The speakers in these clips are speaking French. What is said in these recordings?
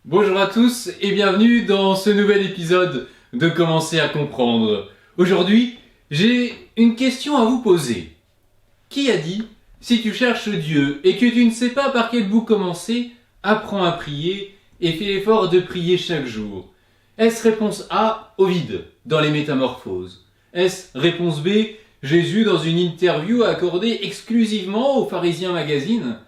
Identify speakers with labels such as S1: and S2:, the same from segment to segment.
S1: Bonjour à tous et bienvenue dans ce nouvel épisode de Commencer à comprendre. Aujourd'hui, j'ai une question à vous poser. Qui a dit, si tu cherches Dieu et que tu ne sais pas par quel bout commencer, apprends à prier et fais l'effort de prier chaque jour? Est-ce réponse A, Ovide, dans les Métamorphoses? Est-ce réponse B, Jésus dans une interview accordée exclusivement au Pharisien Magazine?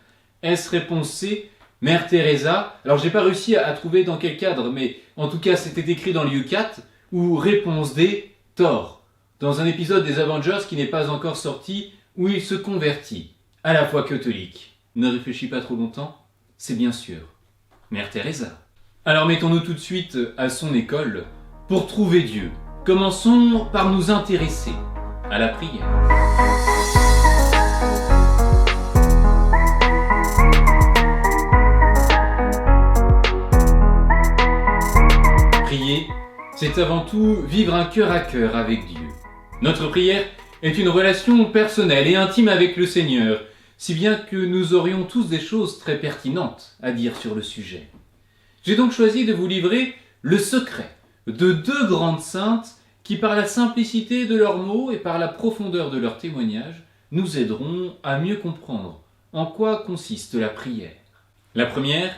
S1: Est-ce réponse C, Mère Teresa? Alors j'ai pas réussi à trouver dans quel cadre, mais en tout cas c'était écrit dans Lieu 4, ou réponse D, Thor, dans un épisode des Avengers qui n'est pas encore sorti, où il se convertit, à la foi catholique. Ne réfléchis pas trop longtemps, c'est bien sûr Mère Teresa. Alors mettons-nous tout de suite à son école pour trouver Dieu. Commençons par nous intéresser à la prière. Prier, c'est avant tout vivre un cœur à cœur avec Dieu. Notre prière est une relation personnelle et intime avec le Seigneur, si bien que nous aurions tous des choses très pertinentes à dire sur le sujet. J'ai donc choisi de vous livrer le secret de deux grandes saintes qui, par la simplicité de leurs mots et par la profondeur de leurs témoignages, nous aideront à mieux comprendre en quoi consiste la prière. La première,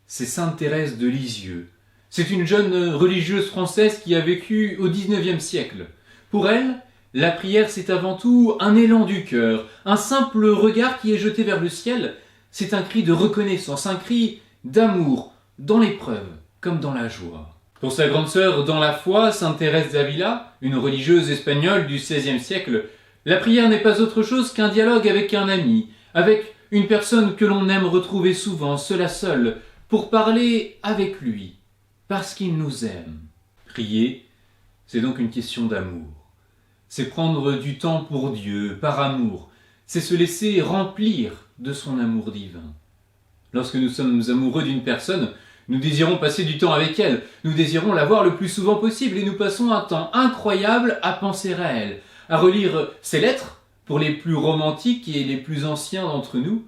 S1: c'est Sainte Thérèse de Lisieux. C'est une jeune religieuse française qui a vécu au XIXe siècle. Pour elle, la prière, c'est avant tout un élan du cœur, un simple regard qui est jeté vers le ciel. C'est un cri de reconnaissance, un cri d'amour, dans l'épreuve comme dans la joie. Pour sa grande sœur dans la foi, Sainte Thérèse d'Avila, une religieuse espagnole du XVIe siècle, la prière n'est pas autre chose qu'un dialogue avec un ami, avec une personne que l'on aime retrouver souvent, seul à seul, pour parler avec lui, parce qu'il nous aime. Prier, c'est donc une question d'amour. C'est prendre du temps pour Dieu, par amour. C'est se laisser remplir de son amour divin. Lorsque nous sommes amoureux d'une personne, nous désirons passer du temps avec elle. Nous désirons la voir le plus souvent possible et nous passons un temps incroyable à penser à elle, à relire ses lettres, pour les plus romantiques et les plus anciens d'entre nous,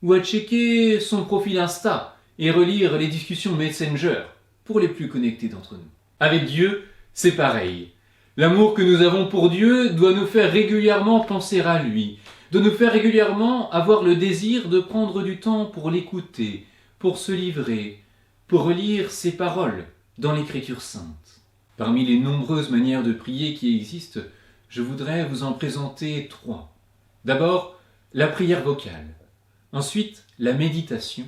S1: ou à checker son profil Insta et relire les discussions Messenger, pour les plus connectés d'entre nous. Avec Dieu, c'est pareil. L'amour que nous avons pour Dieu doit nous faire régulièrement penser à lui, doit nous faire régulièrement avoir le désir de prendre du temps pour l'écouter, pour se livrer, pour relire ses paroles dans l'Écriture sainte. Parmi les nombreuses manières de prier qui existent, je voudrais vous en présenter 3. D'abord, la prière vocale, ensuite la méditation,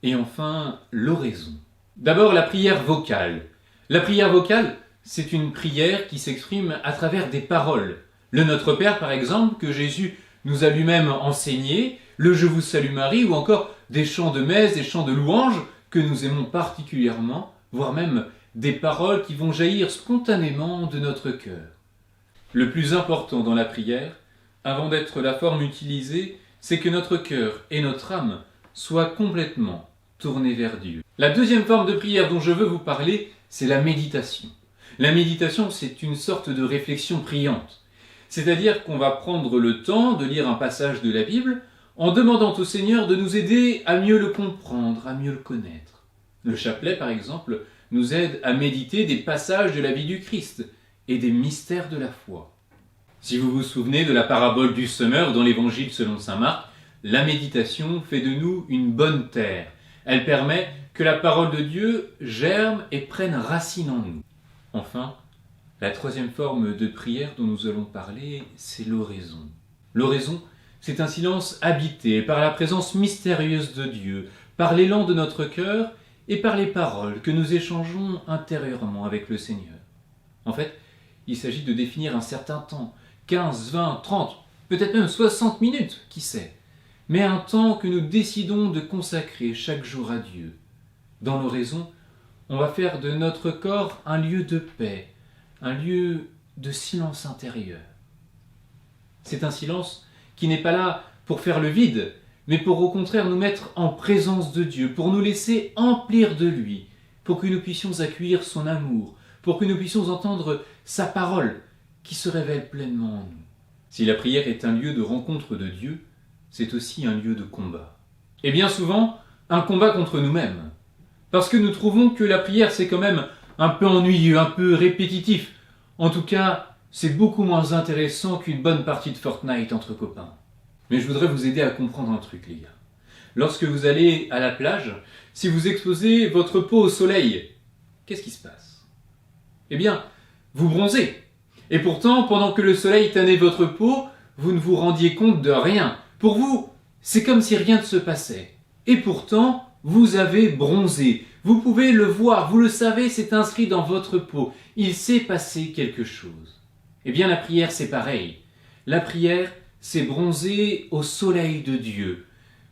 S1: et enfin l'oraison. D'abord, la prière vocale. La prière vocale, c'est une prière qui s'exprime à travers des paroles. Le Notre Père, par exemple, que Jésus nous a lui-même enseigné, le Je vous salue Marie, ou encore des chants de messe, des chants de louange que nous aimons particulièrement, voire même des paroles qui vont jaillir spontanément de notre cœur. Le plus important dans la prière, avant d'être la forme utilisée, c'est que notre cœur et notre âme soient complètement tournés vers Dieu. La deuxième forme de prière dont je veux vous parler, c'est la méditation. La méditation, c'est une sorte de réflexion priante. C'est-à-dire qu'on va prendre le temps de lire un passage de la Bible en demandant au Seigneur de nous aider à mieux le comprendre, à mieux le connaître. Le chapelet, par exemple, nous aide à méditer des passages de la vie du Christ et des mystères de la foi. Si vous vous souvenez de la parabole du semeur dans l'Évangile selon saint Marc, la méditation fait de nous une bonne terre. Elle permet que la parole de Dieu germe et prenne racine en nous. Enfin, la troisième forme de prière dont nous allons parler, c'est l'oraison. L'oraison, c'est un silence habité par la présence mystérieuse de Dieu, par l'élan de notre cœur et par les paroles que nous échangeons intérieurement avec le Seigneur. En fait, il s'agit de définir un certain temps, 15, 20, 30, peut-être même 60 minutes, qui sait, mais un temps que nous décidons de consacrer chaque jour à Dieu. Dans l'oraison, on va faire de notre corps un lieu de paix, un lieu de silence intérieur. C'est un silence qui n'est pas là pour faire le vide, mais pour au contraire nous mettre en présence de Dieu, pour nous laisser emplir de lui, pour que nous puissions accueillir son amour, pour que nous puissions entendre sa parole qui se révèle pleinement en nous. Si la prière est un lieu de rencontre de Dieu, c'est aussi un lieu de combat. Et bien souvent, un combat contre nous-mêmes. Parce que nous trouvons que la prière c'est quand même un peu ennuyeux, un peu répétitif. En tout cas, c'est beaucoup moins intéressant qu'une bonne partie de Fortnite entre copains. Mais je voudrais vous aider à comprendre un truc, les gars. Lorsque vous allez à la plage, si vous exposez votre peau au soleil, qu'est-ce qui se passe? Eh bien, vous bronzez. Et pourtant, pendant que le soleil tannait votre peau, vous ne vous rendiez compte de rien. Pour vous, c'est comme si rien ne se passait. Et pourtant, vous avez bronzé. Vous pouvez le voir, vous le savez, c'est inscrit dans votre peau. Il s'est passé quelque chose. Eh bien, la prière, c'est pareil. La prière, c'est bronzer au soleil de Dieu.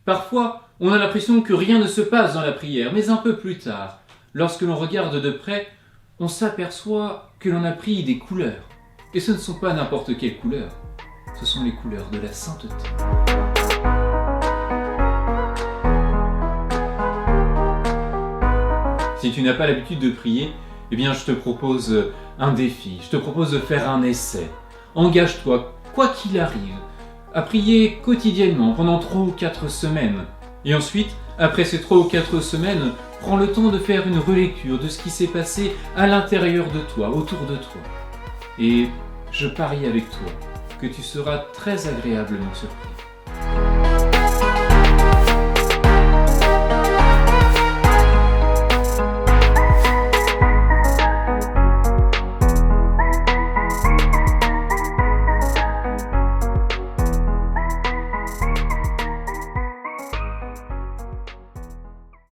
S1: Parfois, on a l'impression que rien ne se passe dans la prière, mais un peu plus tard, lorsque l'on regarde de près, on s'aperçoit que l'on a pris des couleurs. Et ce ne sont pas n'importe quelles couleurs, ce sont les couleurs de la sainteté. Si tu n'as pas l'habitude de prier, eh bien je te propose un défi, je te propose de faire un essai. Engage-toi, quoi qu'il arrive, à prier quotidiennement pendant 3 ou 4 semaines. Et ensuite, après ces 3 ou 4 semaines, prends le temps de faire une relecture de ce qui s'est passé à l'intérieur de toi, autour de toi. Et je parie avec toi que tu seras très agréablement surpris.